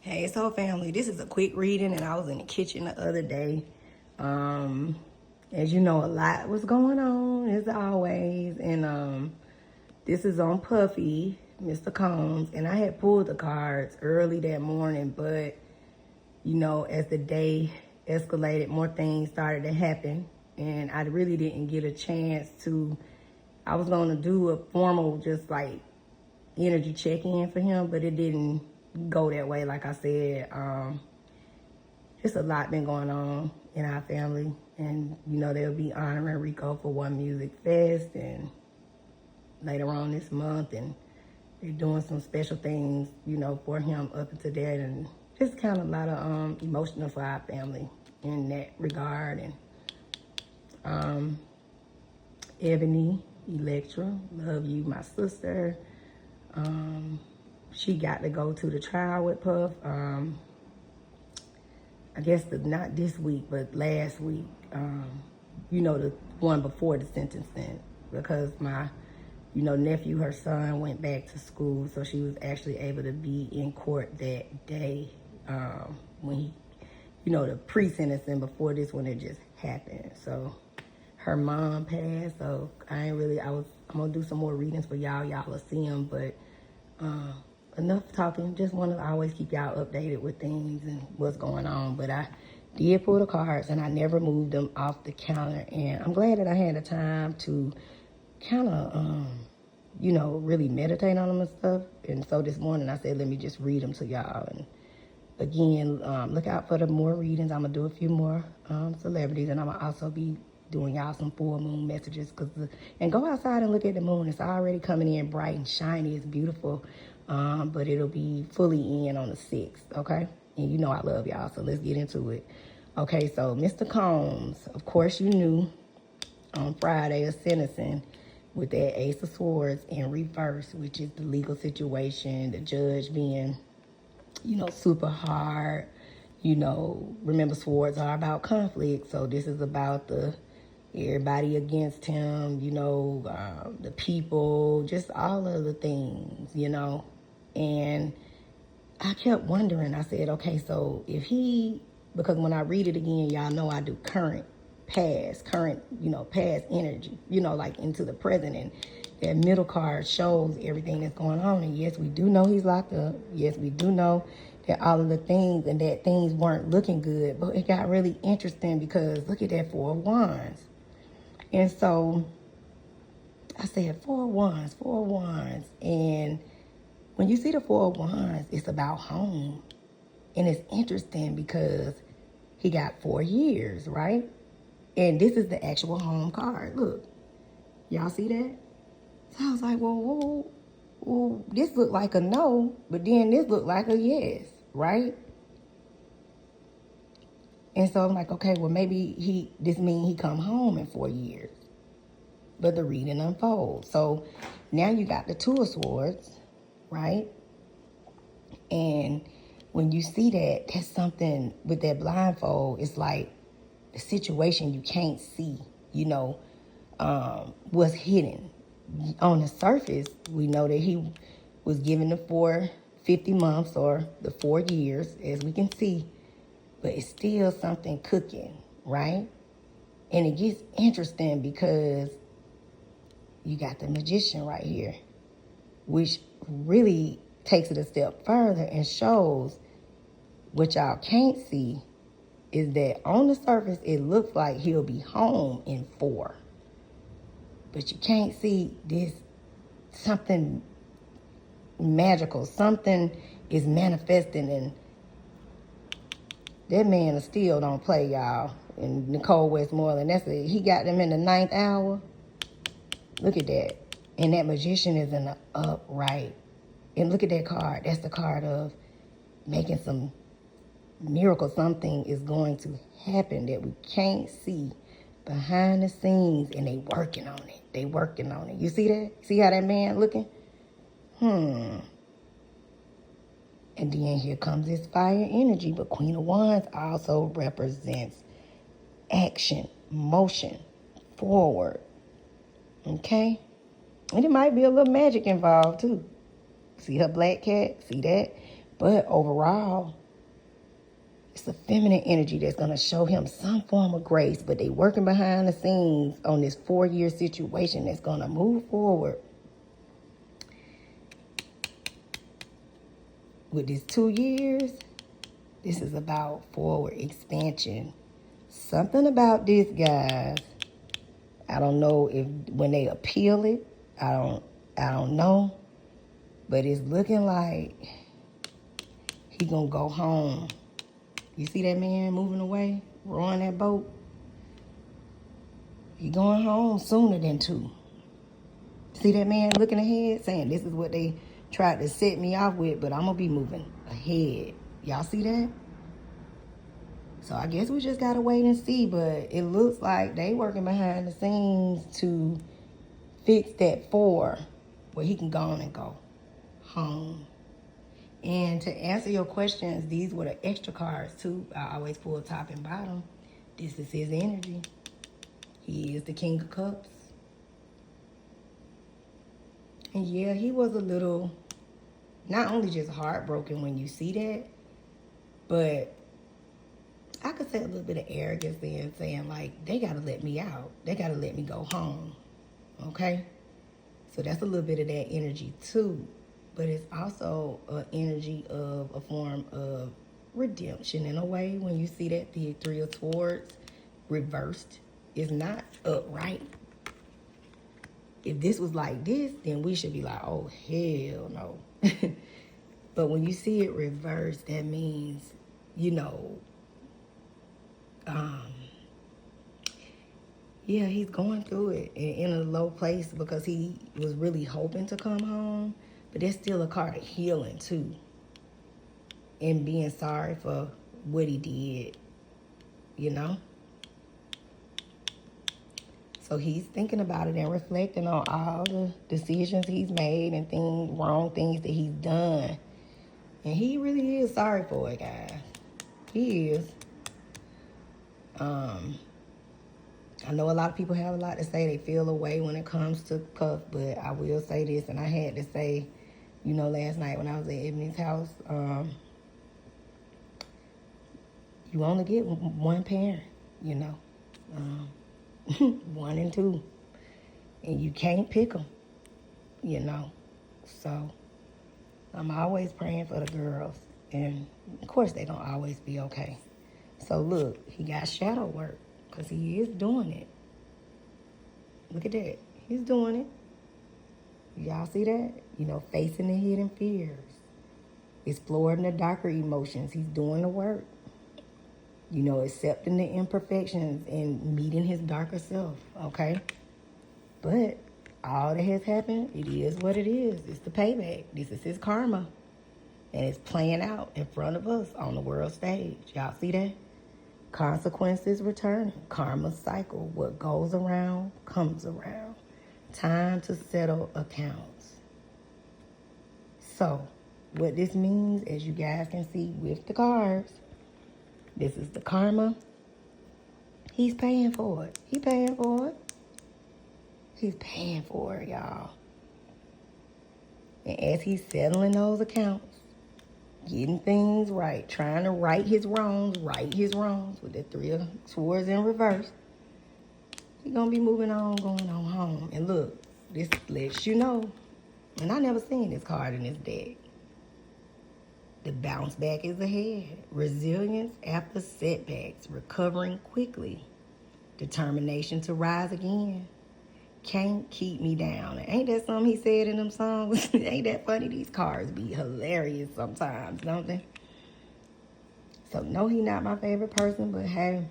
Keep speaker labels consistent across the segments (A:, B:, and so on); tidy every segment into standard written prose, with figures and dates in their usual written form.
A: Hey, so family, this is a quick reading, and I was in the kitchen the other day. As you know, a lot was going on, as always, and this is on Puffy, Mr. Combs, and I had pulled the cards early that morning, but, you know, as the day escalated, more things started to happen, and I really didn't get a chance to, I was going to do a formal, just like, energy check-in for him, but it didn't go that way. Like I said, just a lot been going on in our family, and you know they'll be honoring Rico for One Music Fest and later on this month, and they're doing some special things, you know, for him up until that, and just kind of a lot of emotional for our family in that regard. And Ebony, Electra, love you, my sister. She got to go to the trial with Puff. I guess not this week, but last week. You know, the one before the sentencing, because my, you know, nephew, her son, went back to school, so she was actually able to be in court that day when he, you know, the pre-sentencing before this one had just happened. So her mom passed, so I'm gonna do some more readings for y'all. Y'all will see them, but enough talking. Just want to always keep y'all updated with things and what's going on. But I did pull the cards, and I never moved them off the counter. And I'm glad that I had the time to kind of, you know, really meditate on them and stuff. And so this morning I said, let me just read them to y'all. And again, look out for the more readings. I'm going to do a few more celebrities, and I'm going to also be doing y'all some full moon messages. And go outside and look at the moon. It's already coming in bright and shiny. It's beautiful. But it'll be fully in on the 6th, okay? And you know I love y'all, so let's get into it. Okay, so Mr. Combs, of course you knew on Friday of sentencing with that Ace of Swords in reverse, which is the legal situation, the judge being, you know, super hard. You know, remember swords are about conflict, so this is about everybody against him, you know, the people, just all of the things, you know. And I kept wondering, I said, okay, so if because when I read it again, y'all know I do current, you know, past energy, you know, like into the present. And that middle card shows everything that's going on. And yes, we do know he's locked up. Yes, we do know that all of the things and that things weren't looking good. But it got really interesting because look at that 4 of Wands. And so I said, 4 of Wands. And when you see the 4 of Wands, it's about home. And it's interesting because he got 4 years, right? And this is the actual home card. Look, y'all see that? So I was like, well, this looked like a no, but then this looked like a yes, right? And so I'm like, okay, well, maybe this means he come home in 4 years. But the reading unfolds. So now you got the 2 of Swords, right? And when you see that, that's something with that blindfold. It's like the situation you can't see, you know, what's hidden. On the surface, we know that he was given the 50 months or the 4 years, as we can see, but it's still something cooking, right? And it gets interesting because you got the Magician right here, which really takes it a step further and shows what y'all can't see is that on the surface, it looks like he'll be home in 4. But you can't see this, something magical, something is manifesting, and that man of steel don't play, y'all. And Nicole Westmoreland, he got them in the 9th hour. Look at that. And that Magician is in the upright. And look at that card. That's the card of making some miracle. Something is going to happen that we can't see behind the scenes, and they working on it. They working on it. You see that? See how that man looking? And then here comes this fire energy. But Queen of Wands also represents action, motion, forward. Okay? And it might be a little magic involved too. See her black cat? See that? But overall, it's a feminine energy that's going to show him some form of grace, but they working behind the scenes on this 4-year situation that's going to move forward. With this 2 years, this is about forward expansion. Something about this, guys. I don't know if when they appeal it, I don't know. But it's looking like he gonna go home. You see that man moving away, rowing that boat? He going home sooner than 2. See that man looking ahead, saying this is what they tried to set me off with, but I'm gonna be moving ahead. Y'all see that? So I guess we just gotta wait and see, but it looks like they working behind the scenes to fix that 4 where he can go on and go home. And to answer your questions, these were the extra cards too. I always pull top and bottom. This is his energy. He is the King of Cups. And yeah, he was a little, not only just heartbroken when you see that, but I could say a little bit of arrogance in saying, like, they got to let me out. They got to let me go home. Okay? So that's a little bit of that energy too. But it's also an energy of a form of redemption in a way. When you see that the 3 of Swords reversed is not upright. If this was like this, then we should be like, oh, hell no. But when you see it reversed, that means, you know, yeah, he's going through it in a low place because he was really hoping to come home. But there's still a card of healing too. And being sorry for what he did, you know? So he's thinking about it and reflecting on all the decisions he's made and wrong things that he's done. And he really is sorry for it, guys. He is. I know a lot of people have a lot to say. They feel away when it comes to Puff, but I will say this, and I had to say, you know, last night when I was at Ebony's house, you only get one parent, you know, 1 and 2, and you can't pick them, you know. So I'm always praying for the girls, and of course they don't always be okay. So look, he got shadow work because he is doing it. Look at that. He's doing it. Y'all see that? You know, facing the hidden fears. Exploring the darker emotions. He's doing the work. You know, accepting the imperfections and meeting his darker self, okay? But all that has happened, it is what it is. It's the payback. This is his karma. And it's playing out in front of us on the world stage. Y'all see that? Consequences return. Karma cycle. What goes around comes around. Time to settle accounts. So, what this means, as you guys can see with the cards, this is the karma. He's paying for it. He's paying for it. He's paying for it, y'all. And as he's settling those accounts, getting things right, trying to right his wrongs with the 3 of Swords in reverse, he's going to be moving on, going on home. And look, this lets you know, and I never seen this card in this deck. The bounce back is ahead. Resilience after setbacks. Recovering quickly. Determination to rise again. Can't keep me down. And ain't that something he said in them songs? Ain't that funny? These cards be hilarious sometimes, don't they? So, no, he not my favorite person, but hey,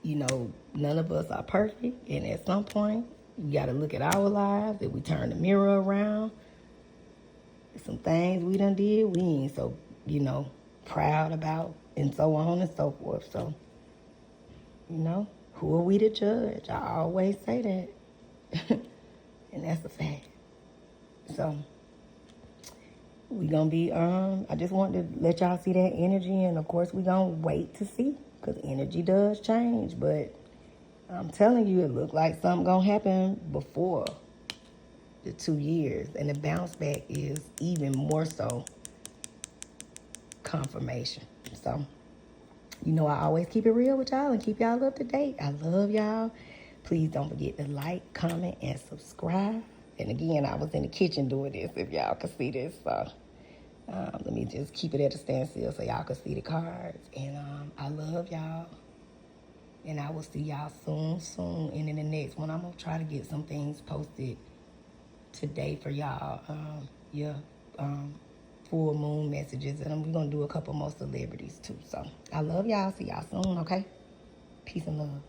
A: you know, none of us are perfect. And at some point, you got to look at our lives. If we turn the mirror around, some things we done did, we ain't so, you know, proud about, and so on and so forth. So, you know, who are we to judge? I always say that. And that's a fact. So, we gonna be, I just want to let y'all see that energy, and of course we gonna wait to see, because energy does change, but I'm telling you, it look like something gonna happen before the 2 years, and the bounce back is even more so confirmation. So, you know, I always keep it real with y'all and keep y'all up to date. I love y'all. Please don't forget to like, comment, and subscribe. And again, I was in the kitchen doing this, if y'all can see this. So let me just keep it at a standstill so y'all can see the cards. And I love y'all. And I will see y'all soon. And in the next one, I'm going to try to get some things posted today for y'all. Full moon messages. And we're going to do a couple more celebrities, too. So I love y'all. See y'all soon, okay? Peace and love.